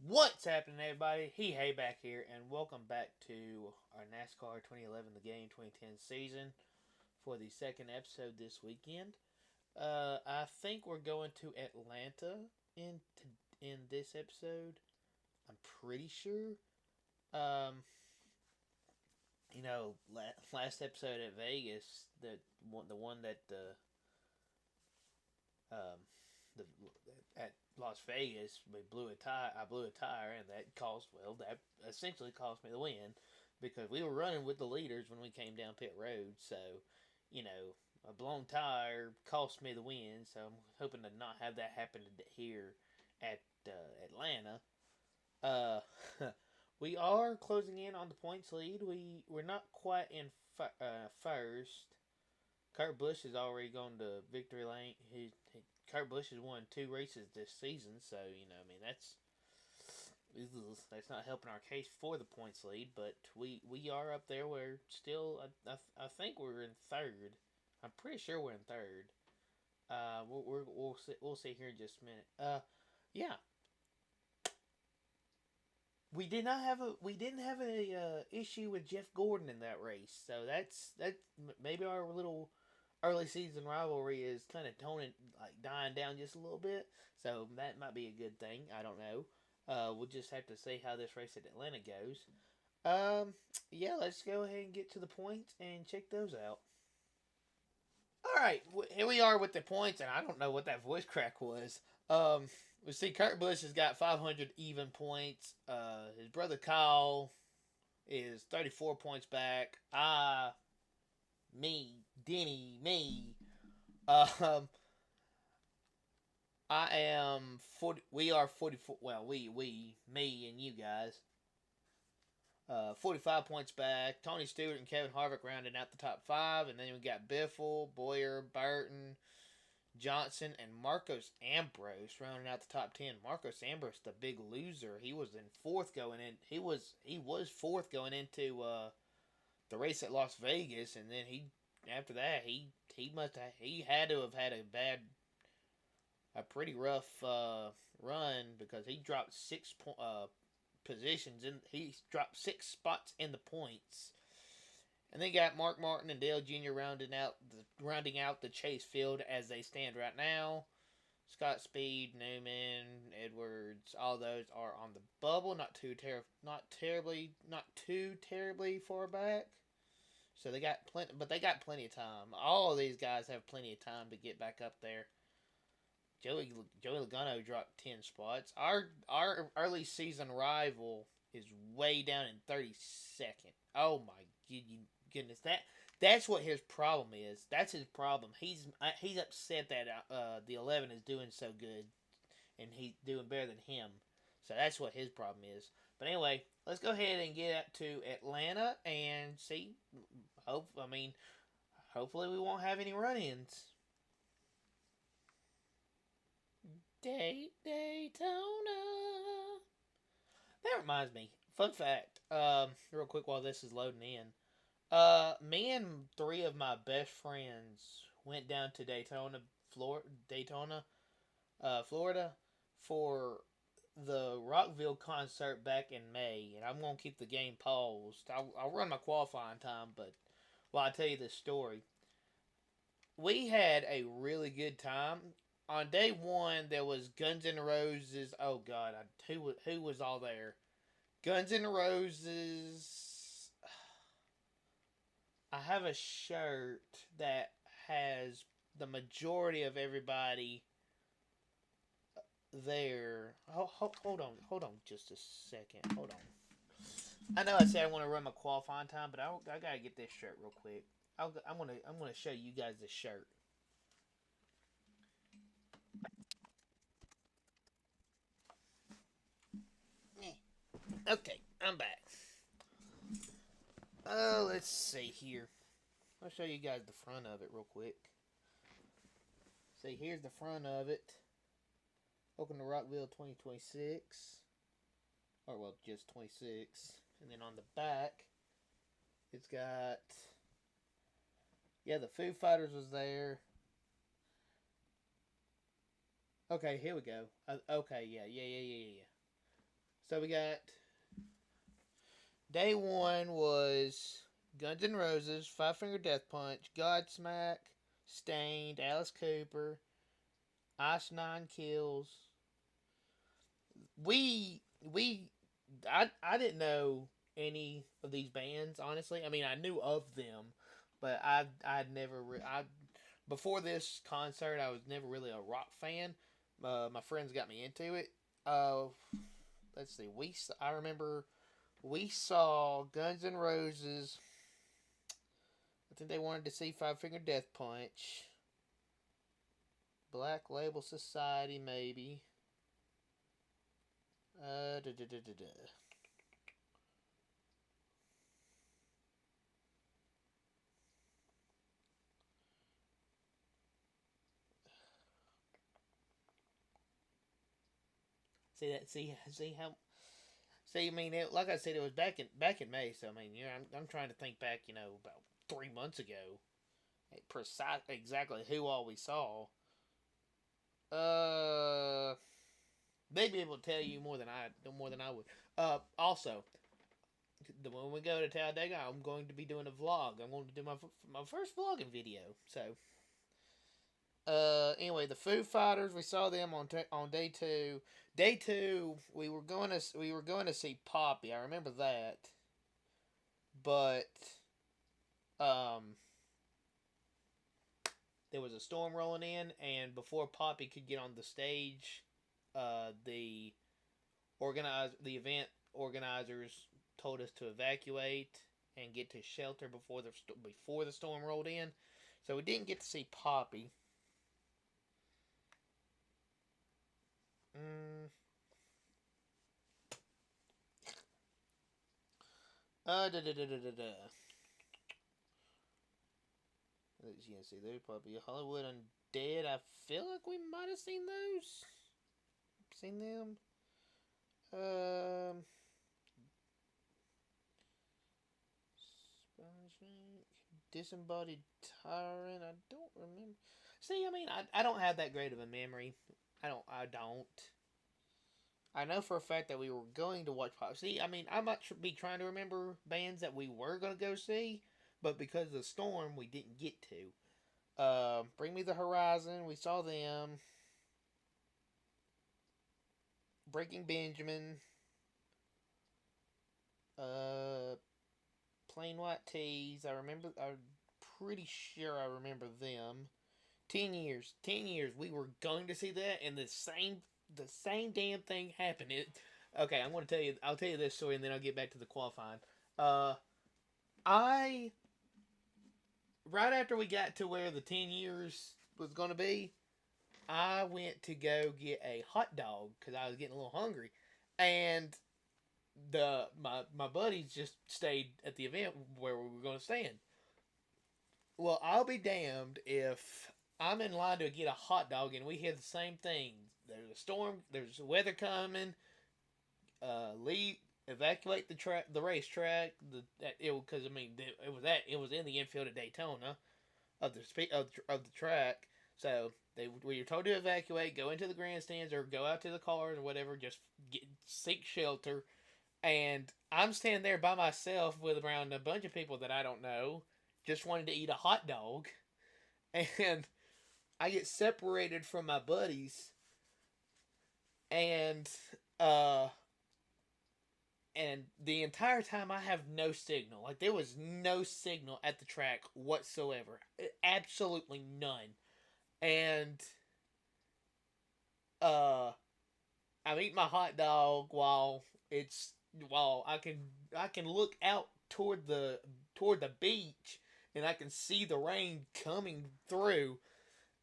What's happening, everybody? Hey back here, and welcome back to our NASCAR 2011 The Game 2010 season for the second episode this weekend. I think we're going to Atlanta in this episode. I'm pretty sure. Um, last episode at Vegas, the one that um, the at Las Vegas, we blew a tire. I blew a tire, and that essentially cost me the win because we were running with the leaders when we came down pit road. So, you know, a blown tire cost me the win. So I'm hoping to not have that happen here at Atlanta. Uh, we are closing in on the points lead. We're not quite in first. Kurt Busch has already gone to victory lane. Kurt Busch has won 2 races this season, so that's not helping our case for the points lead. But we are up there. We're still. I think we're in third. I'm pretty sure we're in third. We'll see here in just a minute. Yeah, we didn't have a issue with Jeff Gordon in that race, so that's maybe our little early season rivalry is kind of dying down just a little bit. So that might be a good thing. I don't know. We'll just have to see how this race at Atlanta goes. Yeah, let's go ahead and get to the points and check those out. All right, here we are with the points, and I don't know what that voice crack was. We see Kurt Busch has got 500 even points. His brother Kyle is 34 points back. Denny, me. Um, I am 40. We are 44. Well, me, and you guys. 45 points back. Tony Stewart and Kevin Harvick rounding out the top five, and then we got Biffle, Boyer, Burton, Johnson, and Marcos Ambrose rounding out the top 10. Marcos Ambrose, the big loser, he was in fourth going in. He was fourth going into the race at Las Vegas, and then after that he had to have had a pretty rough run because he dropped positions, and he dropped 6 spots in the points. And they got Mark Martin and Dale Jr. rounding out the chase field as they stand right now. Scott Speed, Newman, Edwards, all those are on the bubble, not too terribly far back. So they got plenty, but they got plenty of time. All of these guys have plenty of time to get back up there. Joey Logano dropped 10 spots. Our early season rival is way down in 32nd. Oh my goodness, that's what his problem is. That's his problem. He's upset that the 11 is doing so good, and he's doing better than him. So that's what his problem is. But anyway, let's go ahead and get up to Atlanta and see. Hopefully we won't have any run-ins. Daytona. That reminds me. Fun fact. Real quick while this is loading in. Me and three of my best friends went down to Florida, for the Rockville concert back in May, and I'm gonna keep the game paused. I'll run my qualifying time, but while I tell you this story, we had a really good time. On day one, there was Guns N' Roses. Oh God, who was all there? Guns N' Roses. I have a shirt that has the majority of everybody there. Hold on, just a second. Hold on. I know I said I want to run my qualifying time, but I gotta get this shirt real quick. I'm gonna show you guys this shirt. Okay, I'm back. Let's see here. I'll show you guys the front of it real quick. See, here's the front of it. Welcome to Rockville 2026. Or, well, just 26. And then on the back, it's got. Yeah, the Foo Fighters was there. Okay, here we go. Okay, yeah. So we got day one was Guns N' Roses, Five Finger Death Punch, Godsmack, Stained, Alice Cooper, Ice Nine Kills. We I didn't know any of these bands honestly. I mean, I knew of them, but I'd never I before this concert I was never really a rock fan. My friends got me into it. Uh, let's see. I remember we saw Guns N' Roses. I think they wanted to see Five Finger Death Punch, Black Label Society, maybe. Da, da, da, da, da. See that? See how? See, I mean, like I said, it was back in May. So I mean, I'm trying to think back. About 3 months ago, precise exactly who all we saw. Uh, they'd be able to tell you more than I would. Also, when we go to Talladega, I'm going to be doing a vlog. I'm going to do my first vlogging video. So, anyway, the Foo Fighters, we saw them on day two. Day two, we were going to see Poppy. I remember that, but um, there was a storm rolling in, and before Poppy could get on the stage, the event organizers told us to evacuate and get to shelter before the storm rolled in. So we didn't get to see Poppy. Mm, da da da da da da. Let's see, there's probably Hollywood Undead. I feel like we might have seen those. Seen them. Um, Disembodied Tyrant. I don't remember. See, I mean, I don't have that great of a memory. I don't. I know for a fact that we were going to watch Pop. See, I mean, I might be trying to remember bands that we were going to go see, but because of the storm, we didn't get to. Bring Me the Horizon, we saw them. Breaking Benjamin. Uh, Plain White Tees. I remember. I'm pretty sure I remember them. 10 years. 10 years. We were going to see that, and the same damn thing happened. Okay, I'm going to tell you. I'll tell you this story, and then I'll get back to the qualifying. Uh, I right after we got to where the 10 years was going to be, I went to go get a hot dog because I was getting a little hungry, and my buddies just stayed at the event where we were going to stand. Well, I'll be damned if I'm in line to get a hot dog and we hear the same thing. There's a storm. There's weather coming. Leave, evacuate the racetrack. Because I mean it was in the infield at Daytona of the track. So we were told to evacuate, go into the grandstands or go out to the cars or whatever. Just seek shelter. And I'm standing there by myself with around a bunch of people that I don't know, just wanting to eat a hot dog, and I get separated from my buddies, and uh, and the entire time I have no signal. Like there was no signal at the track whatsoever, absolutely none, and uh, I'm eating my hot dog it's while I can look out toward the beach and I can see the rain coming through,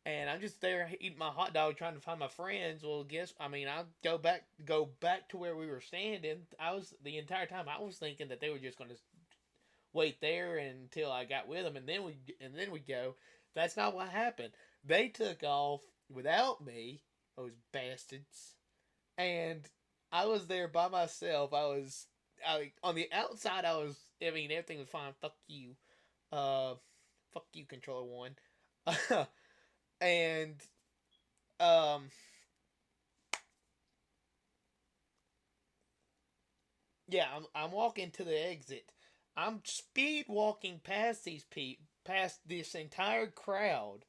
and I'm just there eating my hot dog trying to find my friends. Well, guess I mean I'll go back to where we were standing. I was the entire time I was thinking that they were just going to wait there until I got with them, and then we go. That's not what happened. They took off without me. Those bastards. And I was there by myself. On the outside. I mean, everything was fine. Fuck you, uh, fuck you, Controller One, and um, Yeah, I'm walking to the exit. I'm speed walking past these people, past this entire crowd,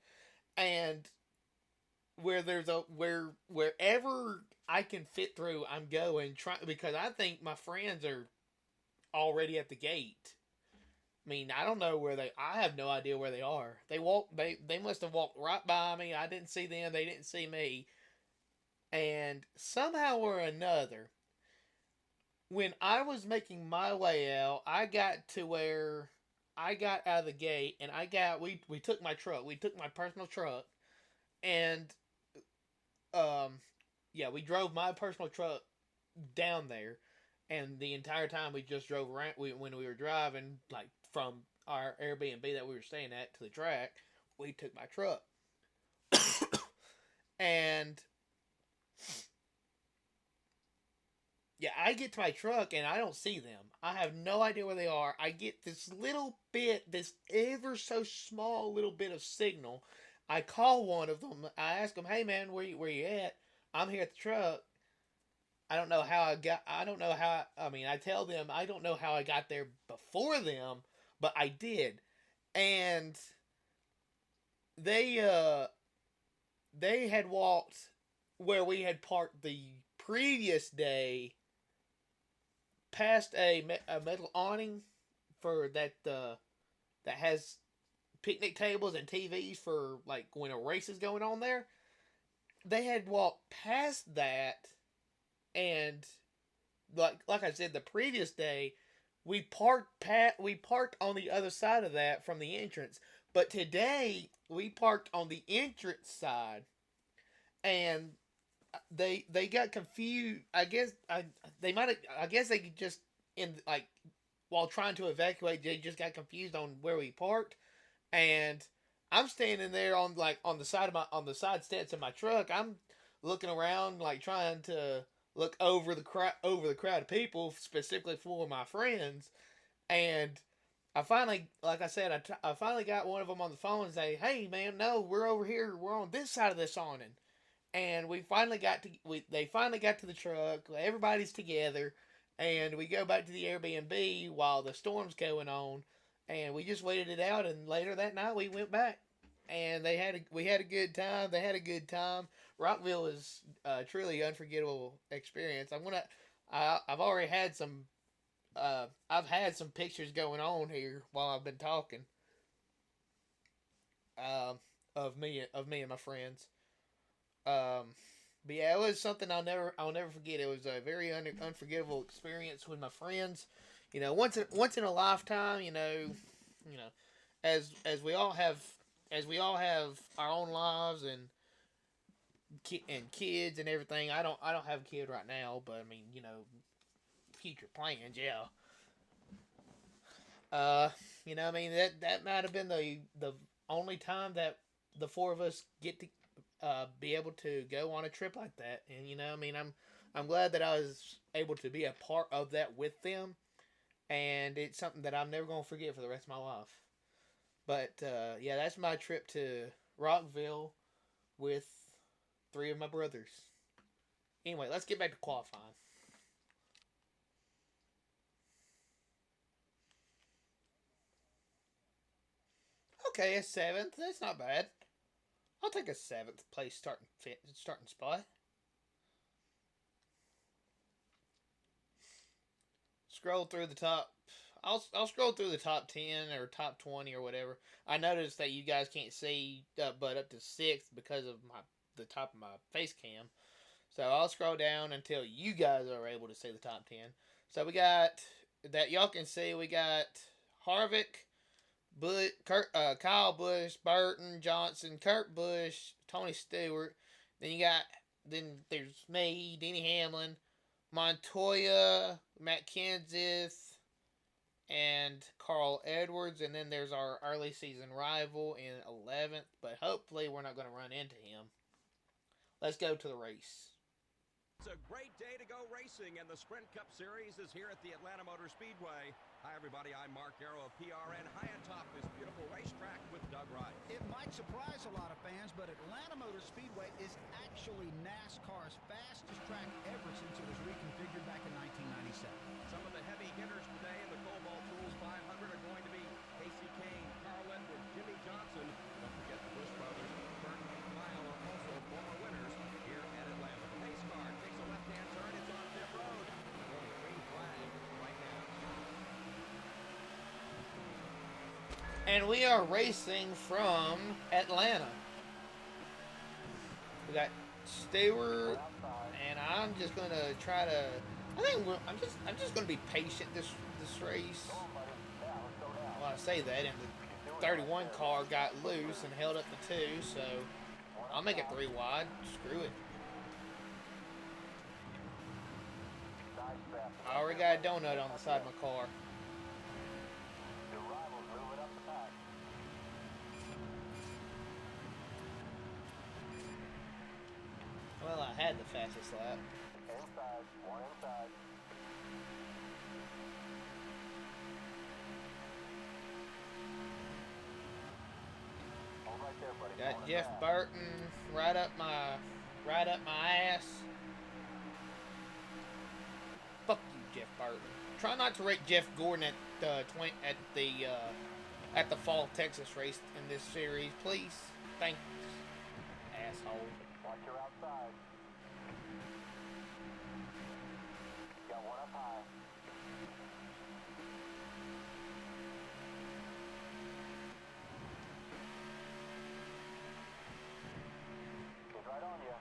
and wherever I can fit through, I'm going trying because I think my friends are already at the gate. I mean, I don't know where they. I have no idea where they are. They must have walked right by me. I didn't see them. They didn't see me. And somehow or another, when I was making my way out, I got to where I got out of the gate, and we took my truck. We took my personal truck, and um, yeah, we drove my personal truck down there, and the entire time we just drove around. When we were driving, like from our Airbnb that we were staying at to the track, we took my truck, and yeah, I get to my truck and I don't see them. I have no idea where they are. I get this little bit, this ever so small little bit of signal. I call one of them. I ask them, "Hey man, where you at? I'm here at the truck." I don't know how I got. I don't know how. I mean, I tell them I don't know how I got there before them, but I did, and they uh they had walked where we had parked the previous day past a metal awning for that has picnic tables and TVs for like when a race is going on there. They had walked past that, and like I said the previous day, we parked on the other side of that from the entrance. But today we parked on the entrance side, and they got confused. They might have. I guess they just in like while trying to evacuate, they just got confused on where we parked, and I'm standing there on the side of my on the side steps of my truck. I'm looking around like trying to look over the crowd of people specifically for my friends, and I finally, like I said, I finally got one of them on the phone and say, "Hey man, no, we're over here. We're on this side of this awning." And they finally got to the truck. Everybody's together, and we go back to the Airbnb while the storm's going on, and we just waited it out. And later that night we went back, and we had a good time. They had a good time. Rockville is a truly unforgettable experience. I've already had some. I've had some pictures going on here while I've been talking. Uh, of me and my friends. Um, but yeah, it was something I'll never forget. It was a very unforgettable experience with my friends. You know, once in a lifetime. You know, as we all have our own lives and kids and everything. I don't have a kid right now, but I mean, future plans, yeah. Uh, I mean that might have been the only time that the four of us get to be able to go on a trip like that. And I mean, I'm glad that I was able to be a part of that with them, and it's something that I'm never gonna forget for the rest of my life. But yeah, that's my trip to Rockville with three of my brothers. Anyway, let's get back to qualifying. Okay, a seventh. That's not bad. I'll take a seventh place starting spot. Scroll through the top. I'll scroll through the top 10 or top 20 or whatever. I noticed that you guys can't see but up to sixth because of the top of my face cam. So I'll scroll down until you guys are able to see the top 10. So we got that y'all can see. We got Harvick, Kyle Busch, Burton, Johnson, Kurt Busch, Tony Stewart. Then there's me, Denny Hamlin, Montoya, Matt Kenseth, and Carl Edwards. And then there's our early season rival in 11th, but hopefully we're not going to run into him. Let's go to the race. It's a great day to go racing, and the Sprint Cup Series is here at the Atlanta Motor Speedway. Hi, everybody. I'm Mark Arrow of PRN, high atop this beautiful racetrack with Doug Wright. It might surprise a lot of fans, but Atlanta Motor Speedway is actually NASCAR's fastest track ever since it was reconfigured back in 1997. Some of the And we are racing from Atlanta. We got Stewart, and I'm just gonna try to. I'm just gonna be patient this race. Well, I say that, and the 31 car got loose and held up the 2, so I'll make it 3 wide. Screw it. I already got a donut on the side of my car. Well, I had the fastest lap. Inside, one inside. Hold right there, buddy. Got Jeff Burton right up my ass. Fuck you, Jeff Burton. Try not to rate Jeff Gordon at the Fall Texas race in this series, please. Thanks, asshole. Watch your outside. Got one up high. He's right on you.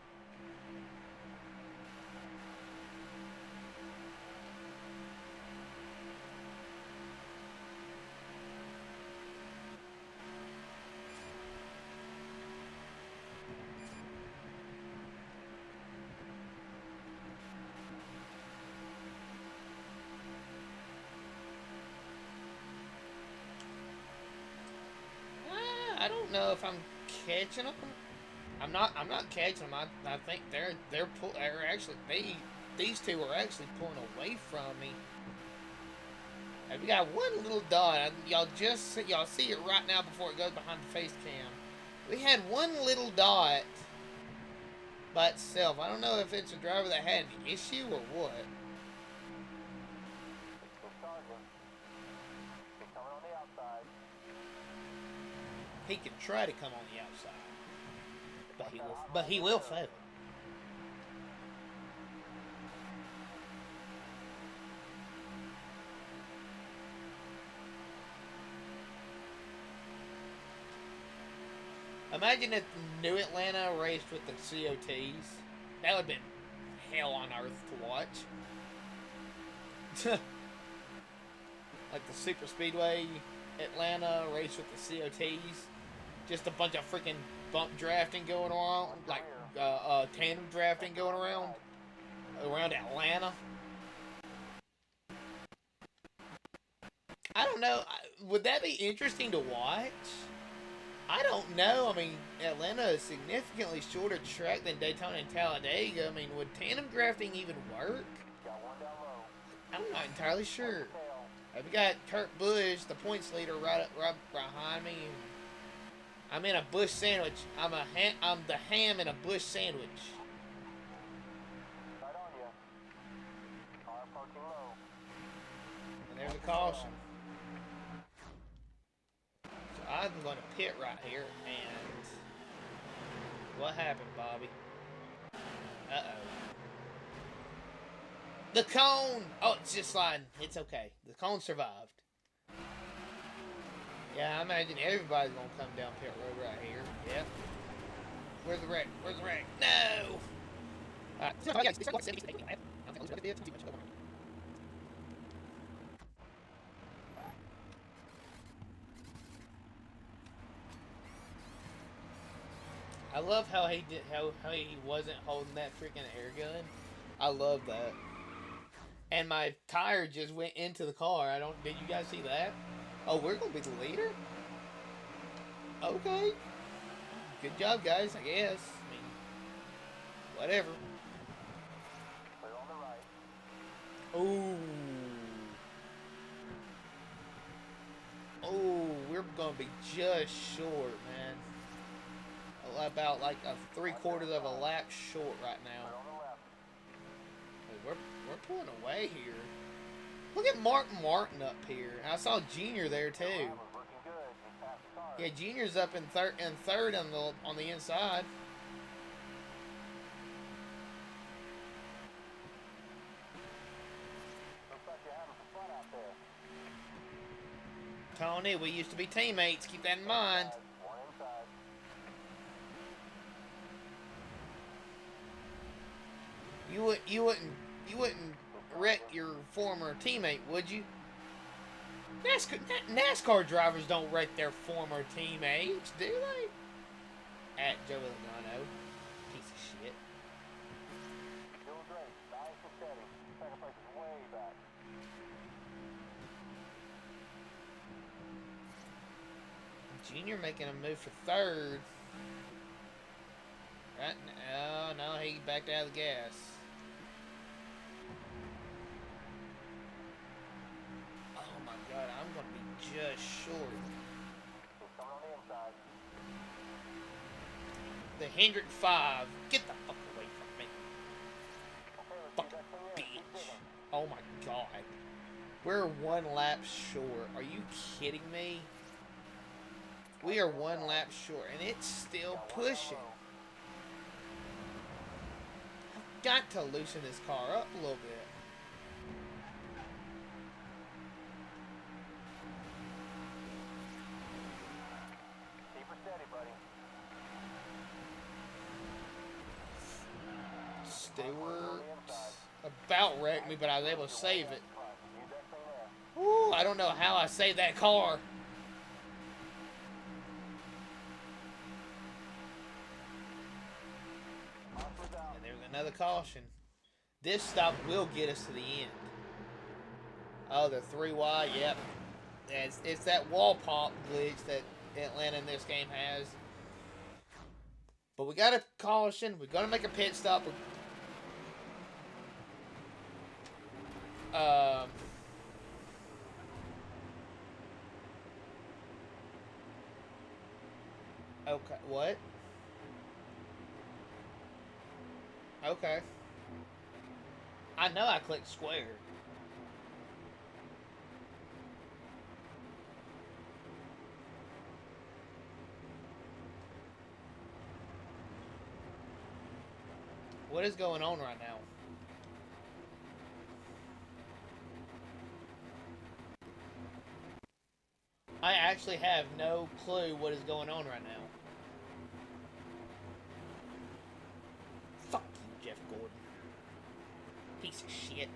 I don't know if I'm catching them. I'm not catching them. I think they're actually these two are actually pulling away from me. And we got one little dot. Y'all see it right now before it goes behind the face cam. We had one little dot by itself. I don't know if it's a driver that had an issue or what. He's charging. He's coming on the outside. He can try to come on the outside, but he will fail. Imagine if New Atlanta raced with the COTs. That would have been hell on earth to watch. Like the Super Speedway Atlanta race with the COTs. Just a bunch of freaking bump drafting going on. Like tandem drafting going around Atlanta. I don't know. Would that be interesting to watch? I don't know. I mean, Atlanta is significantly shorter track than Daytona and Talladega. I mean, would tandem drafting even work? Got one down low. I'm not entirely sure. We got Kurt Busch, the points leader, right behind me. I'm in a Busch sandwich. I'm the ham in a Busch sandwich. Right on you. Car approaching low. And there's a caution. So I'm going to pit right here, and what happened, Bobby? Uh-oh. The cone! Oh, it's just sliding. It's okay. The cone survived. Yeah, I imagine everybody's going to come down pit road right here. Yep. Where's the wreck? Where's the wreck? No! I love how he wasn't holding that freaking air gun. I love that. And my tire just went into the car. Did you guys see that? Oh, we're gonna be the leader? Okay. Good job, guys, I guess. I mean, whatever. Clear on the right. Ooh. Oh, we're gonna be just short, man. About like a 3/4 of a lap short right now. Clear on the left. Hey, we're pulling away here. Look at Martin up here. I saw Junior there too. Driver's looking good. He's passed the car. Yeah, Junior's up in third on the inside. Looks like you're having some fun out there. Tony, we used to be teammates. Keep that in mind. One inside. You wouldn't wreck your former teammate, would you? NASCAR drivers don't wreck their former teammates, do they? At Joey Logano. Piece of shit. Doing great. Nice and steady. Second place is way back. Junior making a move for third. Right now, oh, no, he backed out of the gas. Oh my god, I'm gonna be just short. He's coming on the inside. The Hendrick 5. Get the fuck away from me. Okay, let's Fucking get that thing in. Keep bitch. digging. Oh my god. We're 1 lap short. Are you kidding me? We are 1 lap short, and it's still pushing. I've got to loosen this car up a little bit. Keep her steady, buddy. Stewart about wrecked me, but I was able to save it. Use that clean air. Ooh, I don't know how I saved that car. Oscar's out. And there's another caution. This stop will get us to the end. Oh, the 3 wide, yep. It's that wall pop glitch that Atlanta in this game has. But we got a caution. We're going to make a pit stop. Okay, what? Okay. I know I clicked square. What is going on right now? I actually have no clue what is going on right now. Fuck you, Jeff Gordon. Piece of shit.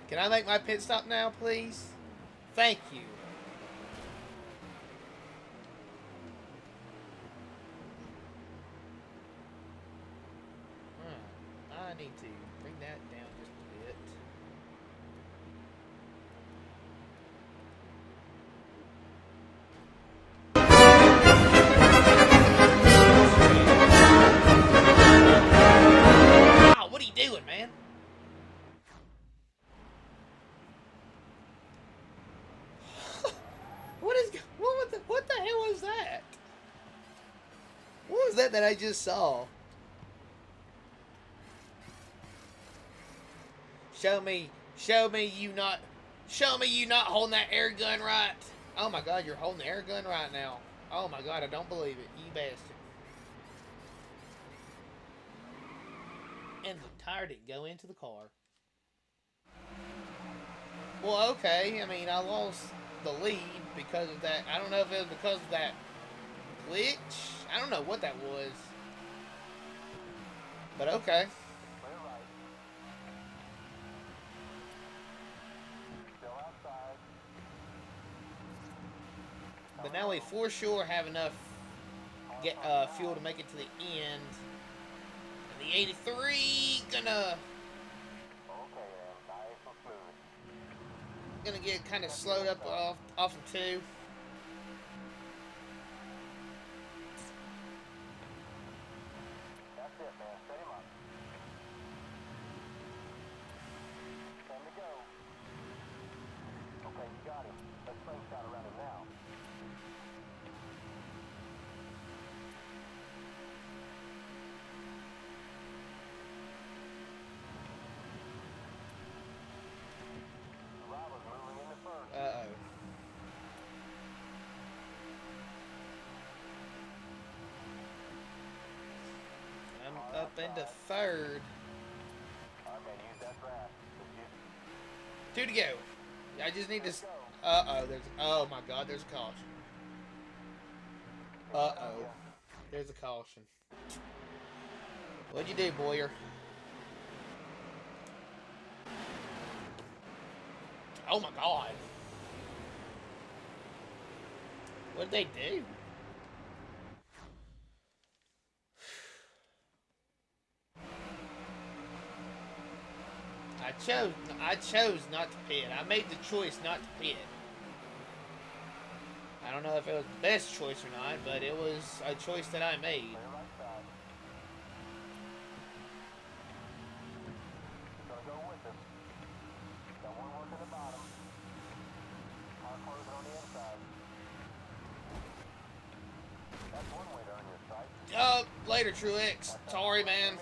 Can I make my pit stop now, please? Thank you. I need to bring that down just a bit. Wow, what are you doing, man? What the hell was that? What was that I just saw? Show me you not holding that air gun right. Oh my god, you're holding the air gun right now. Oh my god, I don't believe it. You bastard. And the tire didn't go into the car. Well, okay. I mean, I lost the lead because of that. I don't know if it was because of that glitch. I don't know what that was. But okay. Clear right. Still outside. But now we for sure have enough fuel to make it to the end. And the 83 gonna get kind of slowed up off of 2. got him. Let's frame shot around him now. Rival's moving into first. Uh-oh. I'm up into third. Okay, use that graph. Two to go. I just need to... Uh-oh. Oh, my God. There's a caution. Uh-oh. There's a caution. What'd you do, Boyer? Oh, my God. What'd they do? I chose not to pit. I made the choice not to pit. I don't know if it was the best choice or not, but it was a choice that I made. Clear right side. Gonna go with him. Got one working the bottom. Car closing on the inside. That's one way to earn your sight. Later, Truex. Sorry, man.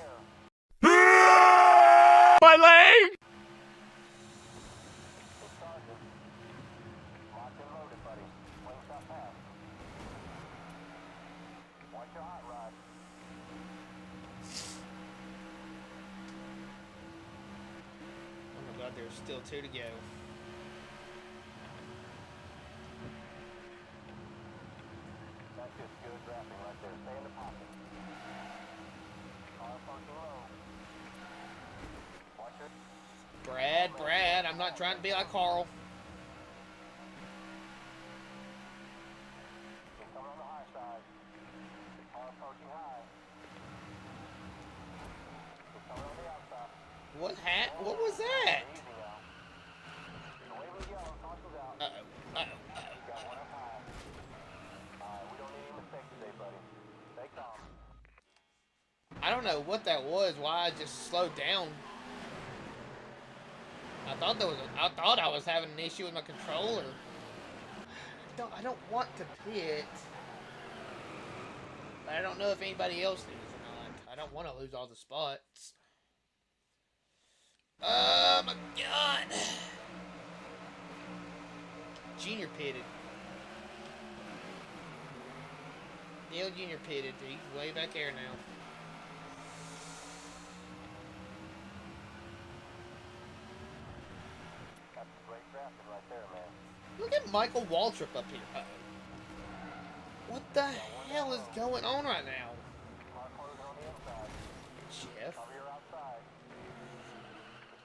My leg! Good charging. Locked and loaded, buddy. Swing shot pass. Watch your hot rod. Oh my God, there's still two to go. That's just good drafting right there. Stay in the pocket. Car approaching low. Watch it. Brad, I'm not trying to be like Carl. He's coming on the high side. Car approaching high. He's coming on the outside. What was that? Easy now. Wave of yellow, caution's out. Uh-oh. Got one up high. Alright, we don't need any mistakes today, buddy. Stay calm. I don't know what that was, why I just slowed down. I thought I was having an issue with my controller. I don't want to pit. But I don't know if anybody else does or not. I don't want to lose all the spots. Oh my God. Junior pitted. Dale Jr. pitted. He's way back there now. That's great drafting right there, man. Look at Michael Waltrip up here. What the hell is going on right now? Car closing on the inside. Jeff. Cover your outside.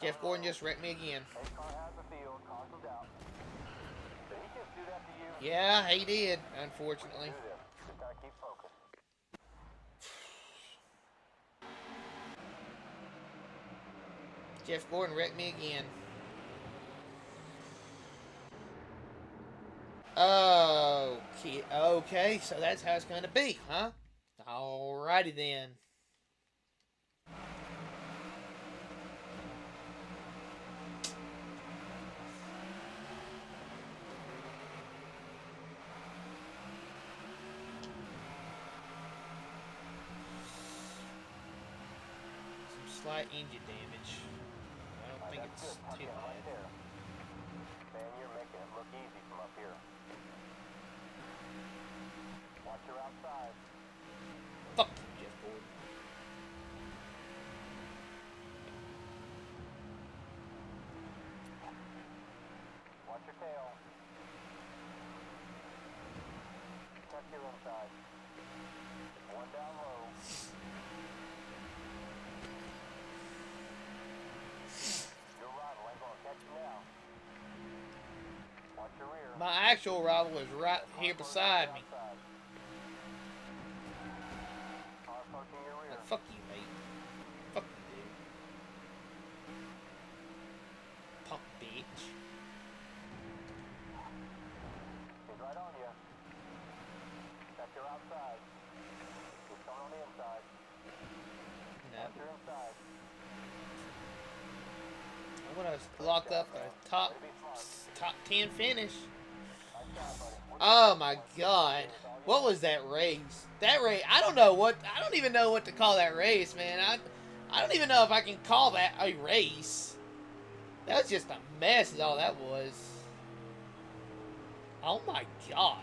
Jeff Gordon just wrecked me again. Ace car has the field. Caution's out. Did he just do that to you? Yeah, he did, unfortunately. Do this. Just gotta keep focused. Jeff Gordon wrecked me again. Okay, so that's how it's going to be, huh? Alrighty then. Some slight engine damage. I don't think That's it's good. Tuck too in right bad. there. Man, you're making it look easy from up here. Watch your outside. Fuck you, Jeff Gordon. Watch your tail. Check your inside. One down low. Your rival ain't gonna catch you now. Watch your rear. My actual rival is right here beside me. Outside. Car approaching your rear. Like, fuck you, mate. Fuck you, dude. Punk bitch. He's right on you. Check your outside. He's coming on the inside. No. Watch your inside. want to lock up a top 10 finish. Oh my God. What was that race? That race, I don't even know what to call that race, man. I don't even know if I can call that a race. That was just a mess is all that was. Oh my God.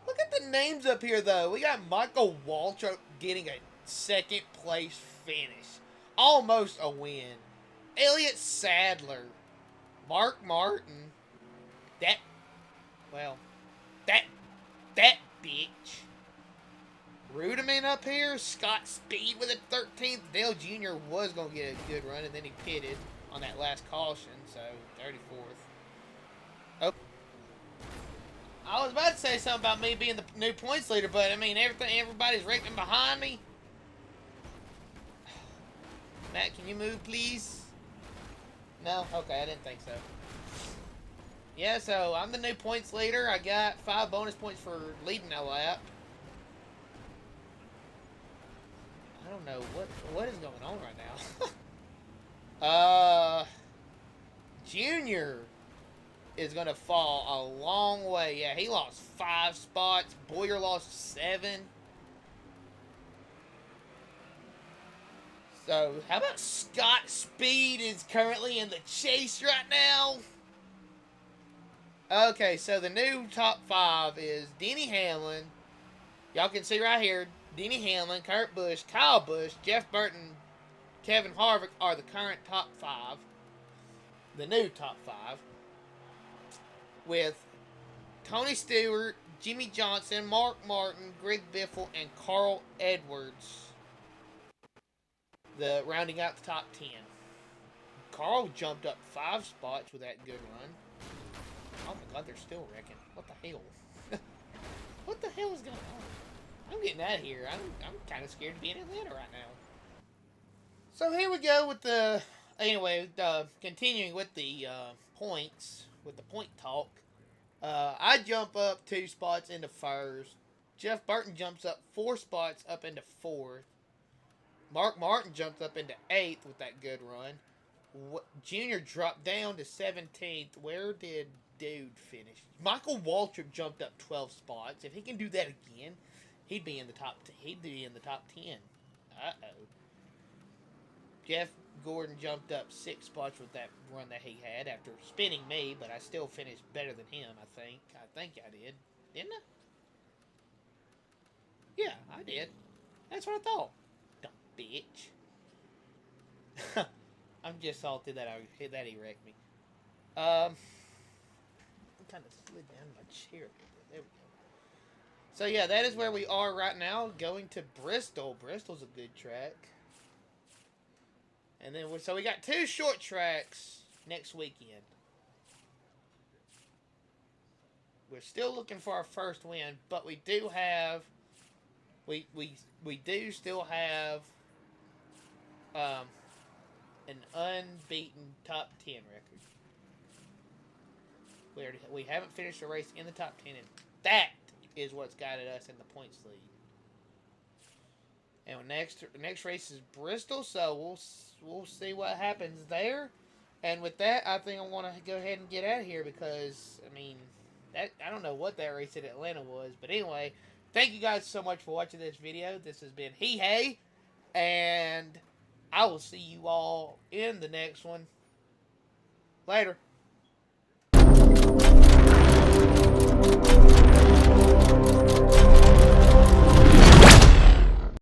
Look at the names up here, though. We got Michael Waltrip getting a second place finish. Almost a win. Elliott Sadler. Mark Martin. That bitch. Rudiman up here. Scott Speed with a 13th. Dale Jr. was going to get a good run, and then he pitted on that last caution, so 34th. Oh. I was about to say something about me being the new points leader, but I mean, everybody's racing behind me. Matt, can you move, please? No? Okay, I didn't think so. Yeah, so I'm the new points leader. I got 5 bonus points for leading a lap. I don't know what is going on right now. Junior is going to fall a long way. Yeah, he lost 5 spots. Boyer lost 7. So, how about Scott Speed is currently in the chase right now? Okay, so the new top 5 is Denny Hamlin. Y'all can see right here, Denny Hamlin, Kurt Busch, Kyle Busch, Jeff Burton, Kevin Harvick are the current top 5. The new top 5. With Tony Stewart, Jimmy Johnson, Mark Martin, Greg Biffle, and Carl Edwards. The rounding out the top 10. Carl jumped up 5 spots with that good run. Oh my God, they're still wrecking. What the hell? What the hell is going on? I'm getting out of here. I'm kind of scared to be in Atlanta right now. So here we go with the... Anyway, continuing with the points, with the point talk. I jump up 2 spots into first. Jeff Burton jumps up 4 spots up into 4th. Mark Martin jumped up into 8th with that good run. Junior dropped down to 17th. Where did Dude finish? Michael Waltrip jumped up 12 spots. If he can do that again, he'd be in the top 10. Uh-oh. Jeff Gordon jumped up 6 spots with that run that he had after spinning me, but I still finished better than him, I think. I think I did. Didn't I? Yeah, I did. That's what I thought. Dumb bitch. I'm just salty that he wrecked me. I kind of slid down my chair. There we go. So yeah, that is where we are right now, going to Bristol. Bristol's a good track. And then, so we got 2 short tracks next weekend. We're still looking for our first win, but we do have, we do still have, an unbeaten top 10 record. We haven't finished a race in the top 10, and that is what's guided us in the points lead. And next race is Bristol, so we'll see what happens there. And with that, I think I want to go ahead and get out of here because, I mean, I don't know what that race in Atlanta was. But anyway, thank you guys so much for watching this video. This has been He Hey, and I will see you all in the next one. Later.